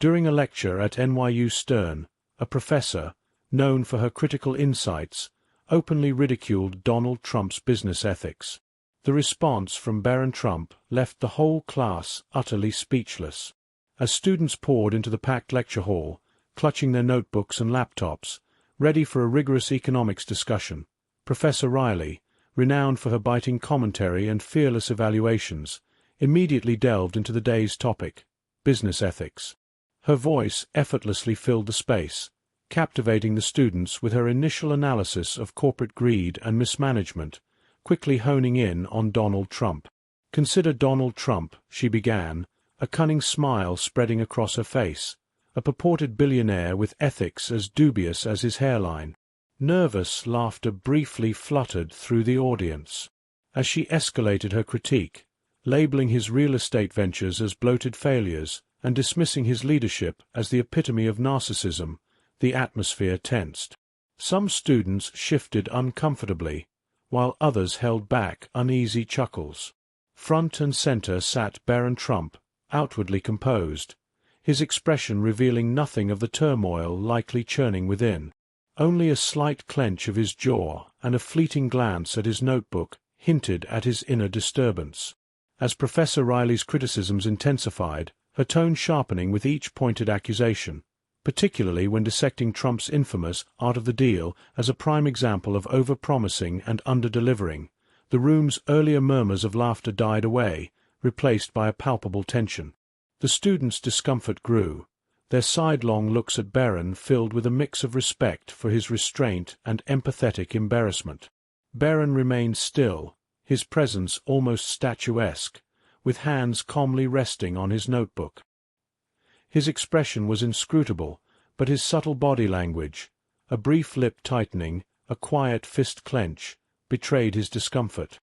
During a lecture at NYU Stern, a professor, known for her critical insights, openly ridiculed Donald Trump's business ethics. The response from Barron Trump left the whole class utterly speechless. As students poured into the packed lecture hall, clutching their notebooks and laptops, ready for a rigorous economics discussion, Professor Riley, renowned for her biting commentary and fearless evaluations, immediately delved into the day's topic, business ethics. Her voice effortlessly filled the space, captivating the students with her initial analysis of corporate greed and mismanagement, quickly honing in on Donald Trump. "Consider Donald Trump," she began, a cunning smile spreading across her face, a purported billionaire with ethics as dubious as his hairline. Nervous laughter briefly fluttered through the audience. As she escalated her critique, labeling his real estate ventures as bloated failures and dismissing his leadership as the epitome of narcissism, the atmosphere tensed. Some students shifted uncomfortably, while others held back uneasy chuckles. Front and center sat Barron Trump, outwardly composed, his expression revealing nothing of the turmoil likely churning within. Only a slight clench of his jaw and a fleeting glance at his notebook hinted at his inner disturbance. As Professor Riley's criticisms intensified, her tone sharpening with each pointed accusation, particularly when dissecting Trump's infamous art of the deal as a prime example of over-promising and under-delivering, the room's earlier murmurs of laughter died away, replaced by a palpable tension. The students' discomfort grew, their sidelong looks at Barron filled with a mix of respect for his restraint and empathetic embarrassment. Barron remained still, his presence almost statuesque, with hands calmly resting on his notebook. His expression was inscrutable, but his subtle body language, a brief lip tightening, a quiet fist clench, betrayed his discomfort.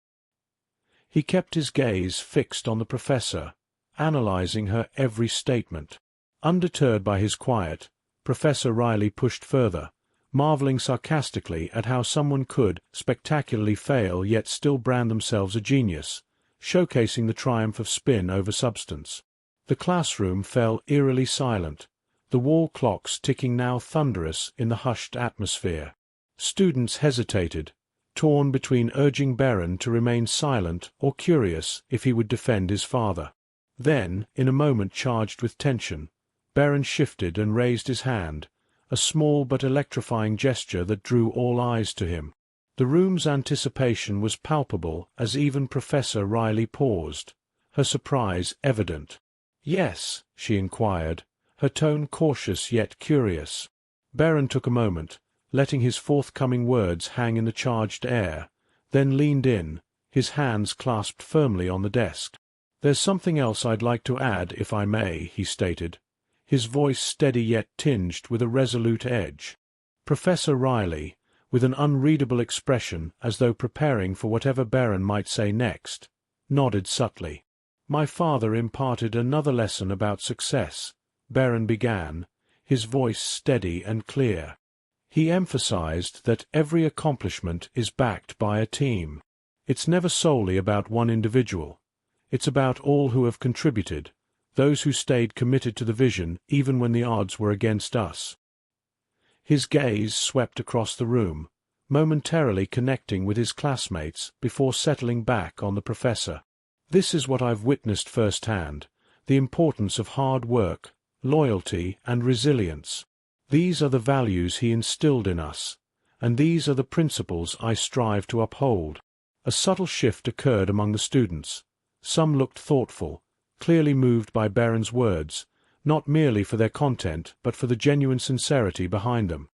He kept his gaze fixed on the professor, analyzing her every statement. Undeterred by his quiet, Professor Riley pushed further, marveling sarcastically at how someone could spectacularly fail yet still brand themselves a genius, showcasing the triumph of spin over substance. The classroom fell eerily silent, the wall clocks ticking now thunderous in the hushed atmosphere. Students hesitated, torn between urging Barron to remain silent or curious if he would defend his father. Then, in a moment charged with tension, Barron shifted and raised his hand, a small but electrifying gesture that drew all eyes to him. The room's anticipation was palpable as even Professor Riley paused, her surprise evident. "Yes?" she inquired, her tone cautious yet curious. Barron took a moment, letting his forthcoming words hang in the charged air, then leaned in, his hands clasped firmly on the desk. "There's something else I'd like to add, if I may," he stated, his voice steady yet tinged with a resolute edge. Professor Riley, with an unreadable expression as though preparing for whatever Barron might say next, nodded subtly. "My father imparted another lesson about success," Barron began, his voice steady and clear. "He emphasized that every accomplishment is backed by a team. It's never solely about one individual. It's about all who have contributed, those who stayed committed to the vision even when the odds were against us." His gaze swept across the room, momentarily connecting with his classmates before settling back on the professor. "This is what I've witnessed firsthand, the importance of hard work, loyalty, and resilience. These are the values he instilled in us, and these are the principles I strive to uphold." A subtle shift occurred among the students. Some looked thoughtful, clearly moved by Barron's words, not merely for their content but for the genuine sincerity behind them.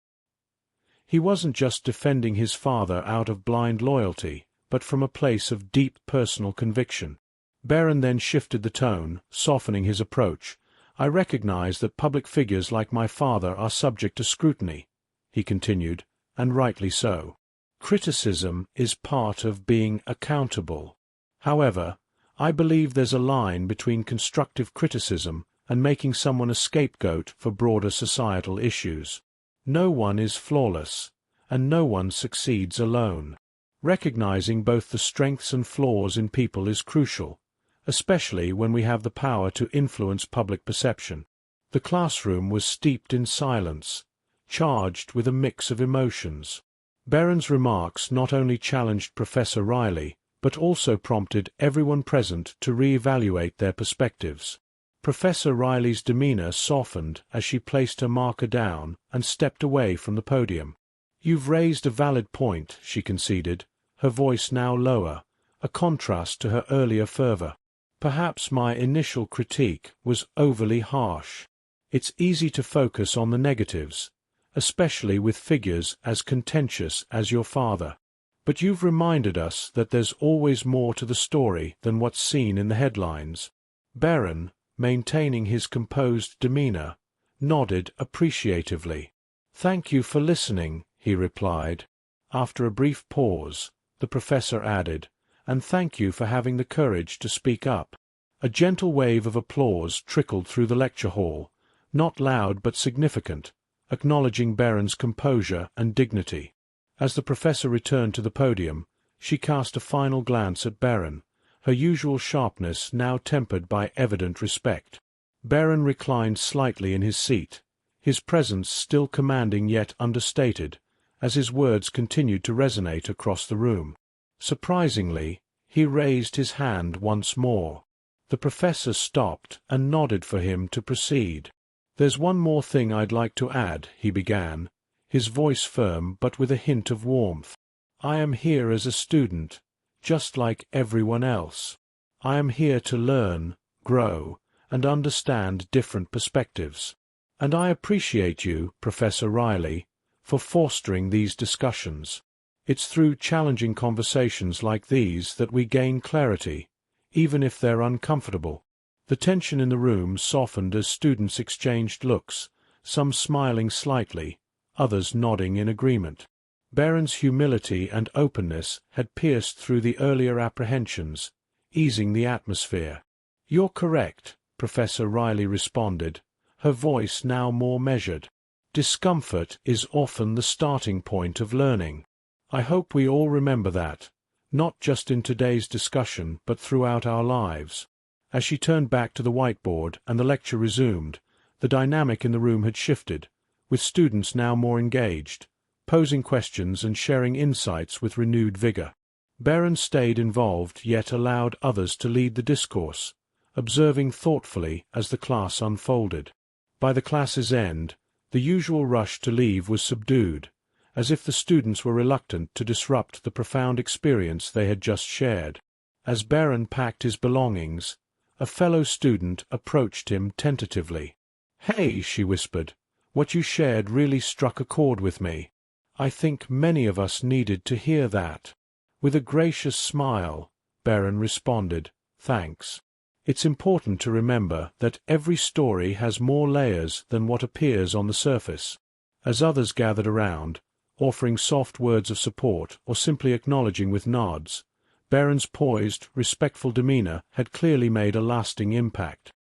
He wasn't just defending his father out of blind loyalty, but from a place of deep personal conviction. Barron then shifted the tone, softening his approach. "I recognize that public figures like my father are subject to scrutiny," he continued, "and rightly so. Criticism is part of being accountable. However, I believe there's a line between constructive criticism and making someone a scapegoat for broader societal issues. No one is flawless, and no one succeeds alone. Recognizing both the strengths and flaws in people is crucial, especially when we have the power to influence public perception." The classroom was steeped in silence, charged with a mix of emotions. Barron's remarks not only challenged Professor Riley, but also prompted everyone present to re-evaluate their perspectives. Professor Riley's demeanor softened as she placed her marker down and stepped away from the podium. "You've raised a valid point," she conceded, her voice now lower, a contrast to her earlier fervor. "Perhaps my initial critique was overly harsh. It's easy to focus on the negatives, especially with figures as contentious as your father. But you've reminded us that there's always more to the story than what's seen in the headlines." Barron, maintaining his composed demeanor, nodded appreciatively. "Thank you for listening," he replied. After a brief pause, the professor added, "And thank you for having the courage to speak up." A gentle wave of applause trickled through the lecture hall, not loud but significant, acknowledging Barron's composure and dignity. As the professor returned to the podium, she cast a final glance at Barron, her usual sharpness now tempered by evident respect. Barron reclined slightly in his seat, his presence still commanding yet understated, as his words continued to resonate across the room. Surprisingly, he raised his hand once more. The professor stopped and nodded for him to proceed. "There's one more thing I'd like to add," he began, his voice firm but with a hint of warmth. "I am here as a student, just like everyone else. I am here to learn, grow, and understand different perspectives. And I appreciate you, Professor Riley, for fostering these discussions. It's through challenging conversations like these that we gain clarity, even if they're uncomfortable." The tension in the room softened as students exchanged looks, some smiling slightly, others nodding in agreement. Barron's humility and openness had pierced through the earlier apprehensions, easing the atmosphere. "You're correct," Professor Riley responded, her voice now more measured. "Discomfort is often the starting point of learning. I hope we all remember that, not just in today's discussion but throughout our lives." As she turned back to the whiteboard and the lecture resumed, the dynamic in the room had shifted, with students now more engaged, posing questions and sharing insights with renewed vigor. Barron stayed involved yet allowed others to lead the discourse, observing thoughtfully as the class unfolded. By the class's end, the usual rush to leave was subdued, as if the students were reluctant to disrupt the profound experience they had just shared. As Barron packed his belongings, a fellow student approached him tentatively. "Hey," she whispered, "what you shared really struck a chord with me. I think many of us needed to hear that." With a gracious smile, Barron responded, "Thanks. It's important to remember that every story has more layers than what appears on the surface." As others gathered around, offering soft words of support or simply acknowledging with nods, Barron's poised, respectful demeanor had clearly made a lasting impact.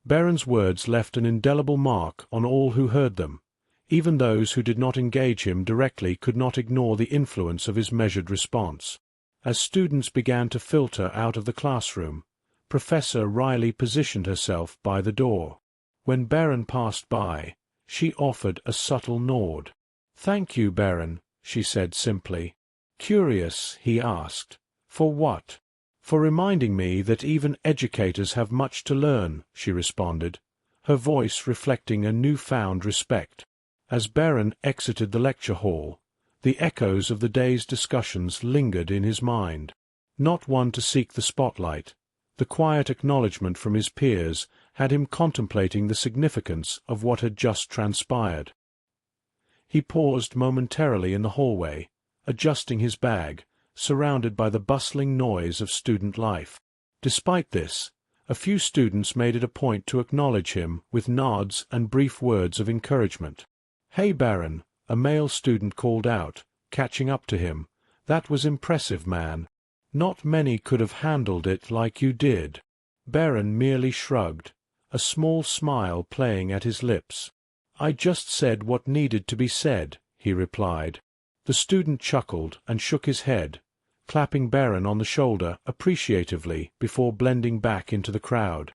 Barron's words left an indelible mark on all who heard them. Even those who did not engage him directly could not ignore the influence of his measured response. As students began to filter out of the classroom, Professor Riley positioned herself by the door. When Barron passed by, she offered a subtle nod. "Thank you, Barron," she said simply. "Curious," he asked. "For what?" "For reminding me that even educators have much to learn," she responded, her voice reflecting a newfound respect. As Barron exited the lecture hall, the echoes of the day's discussions lingered in his mind. Not one to seek the spotlight, the quiet acknowledgment from his peers had him contemplating the significance of what had just transpired. He paused momentarily in the hallway, adjusting his bag, surrounded by the bustling noise of student life. Despite this, a few students made it a point to acknowledge him with nods and brief words of encouragement. "Hey, Barron," a male student called out, catching up to him. "That was impressive, man. Not many could have handled it like you did." Barron merely shrugged, a small smile playing at his lips. "I just said what needed to be said," he replied. The student chuckled and shook his head, clapping Barron on the shoulder appreciatively before blending back into the crowd.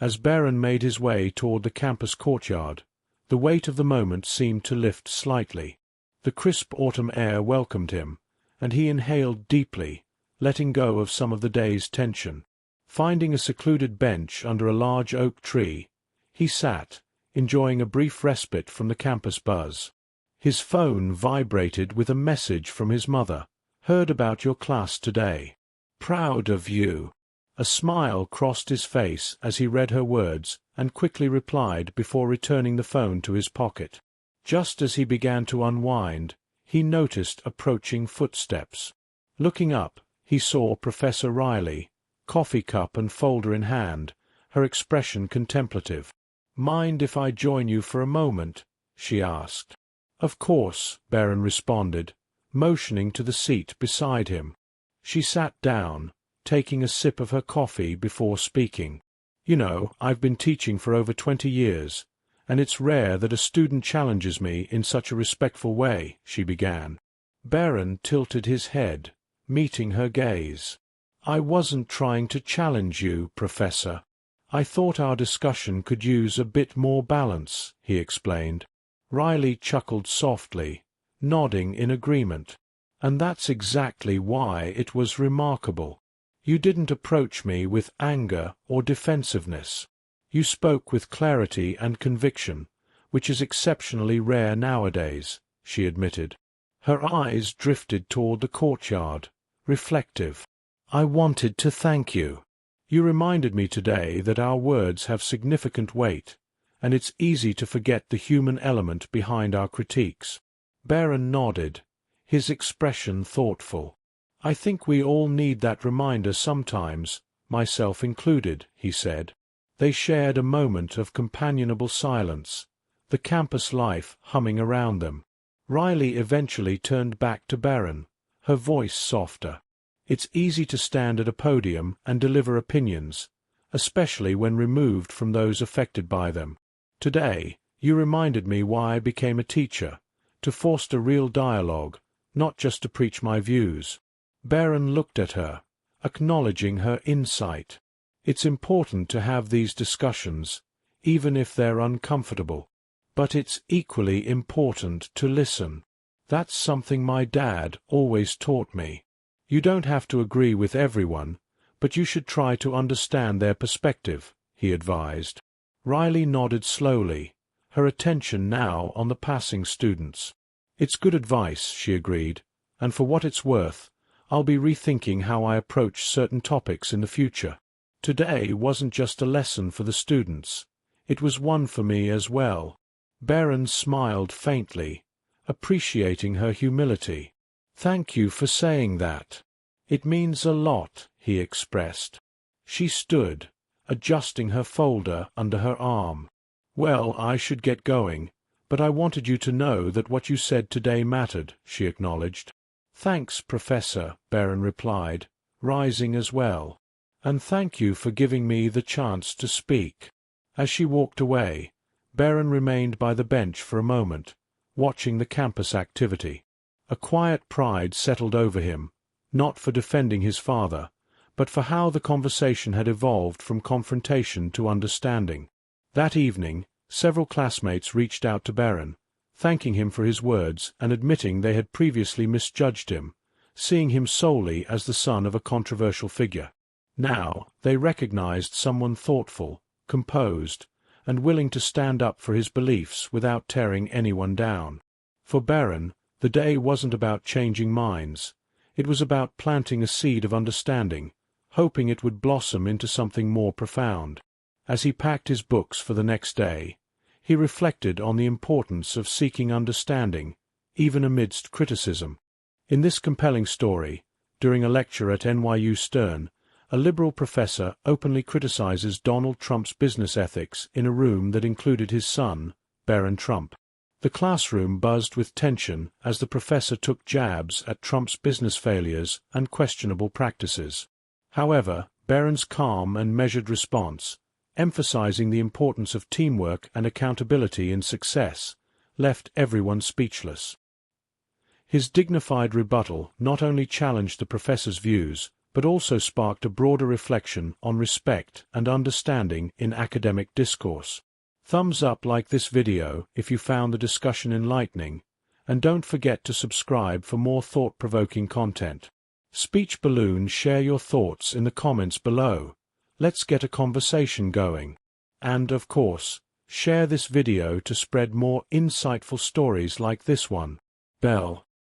As Barron made his way toward the campus courtyard, the weight of the moment seemed to lift slightly. The crisp autumn air welcomed him, and he inhaled deeply, letting go of some of the day's tension. Finding a secluded bench under a large oak tree, he sat, enjoying a brief respite from the campus buzz. His phone vibrated with a message from his mother. "Heard about your class today. Proud of you." A smile crossed his face as he read her words and quickly replied before returning the phone to his pocket. Just as he began to unwind, he noticed approaching footsteps. Looking up, he saw Professor Riley, coffee cup and folder in hand, her expression contemplative. "Mind if I join you for a moment?" she asked. "Of course," Barron responded, motioning to the seat beside him. She sat down, taking a sip of her coffee before speaking. "You know, I've been teaching for over 20 years, and it's rare that a student challenges me in such a respectful way," she began. Barron tilted his head, meeting her gaze. "I wasn't trying to challenge you, Professor. I thought our discussion could use a bit more balance," he explained. Riley chuckled softly, nodding in agreement. "And that's exactly why it was remarkable. You didn't approach me with anger or defensiveness. You spoke with clarity and conviction, which is exceptionally rare nowadays," she admitted. Her eyes drifted toward the courtyard, reflective. "I wanted to thank you. You reminded me today that our words have significant weight, and it's easy to forget the human element behind our critiques." Barron nodded, his expression thoughtful. "I think we all need that reminder sometimes, myself included," he said. They shared a moment of companionable silence, the campus life humming around them. Riley eventually turned back to Barron, her voice softer. "It's easy to stand at a podium and deliver opinions, especially when removed from those affected by them. Today, you reminded me why I became a teacher, to foster real dialogue, not just to preach my views." Barron looked at her, acknowledging her insight. "It's important to have these discussions, even if they're uncomfortable. But it's equally important to listen. That's something my dad always taught me. You don't have to agree with everyone, but you should try to understand their perspective," he advised. Riley nodded slowly, her attention now on the passing students. "It's good advice," she agreed, "and for what it's worth, I'll be rethinking how I approach certain topics in the future. Today wasn't just a lesson for the students. It was one for me as well." Barron smiled faintly, appreciating her humility. "Thank you for saying that. It means a lot," he expressed. She stood, adjusting her folder under her arm. "Well, I should get going, but I wanted you to know that what you said today mattered," she acknowledged. "Thanks, Professor," Barron replied, rising as well. "And thank you for giving me the chance to speak." As she walked away, Barron remained by the bench for a moment, watching the campus activity. A quiet pride settled over him, not for defending his father, but for how the conversation had evolved from confrontation to understanding. That evening, several classmates reached out to Barron, thanking him for his words and admitting they had previously misjudged him, seeing him solely as the son of a controversial figure. Now they recognized someone thoughtful, composed, and willing to stand up for his beliefs without tearing anyone down. For Barron, the day wasn't about changing minds. It was about planting a seed of understanding, hoping it would blossom into something more profound. As he packed his books for the next day, he reflected on the importance of seeking understanding, even amidst criticism. In this compelling story, during a lecture at NYU Stern, a liberal professor openly criticizes Donald Trump's business ethics in a room that included his son, Barron Trump. The classroom buzzed with tension as the professor took jabs at Trump's business failures and questionable practices. However, Barron's calm and measured response, emphasizing the importance of teamwork and accountability in success, left everyone speechless. His dignified rebuttal not only challenged the professor's views, but also sparked a broader reflection on respect and understanding in academic discourse. Thumbs up like this video if you found the discussion enlightening, and don't forget to subscribe for more thought-provoking content. Speech Balloon, share your thoughts in the comments below. Let's get a conversation going. And, of course, share this video to spread more insightful stories like this one. Bell.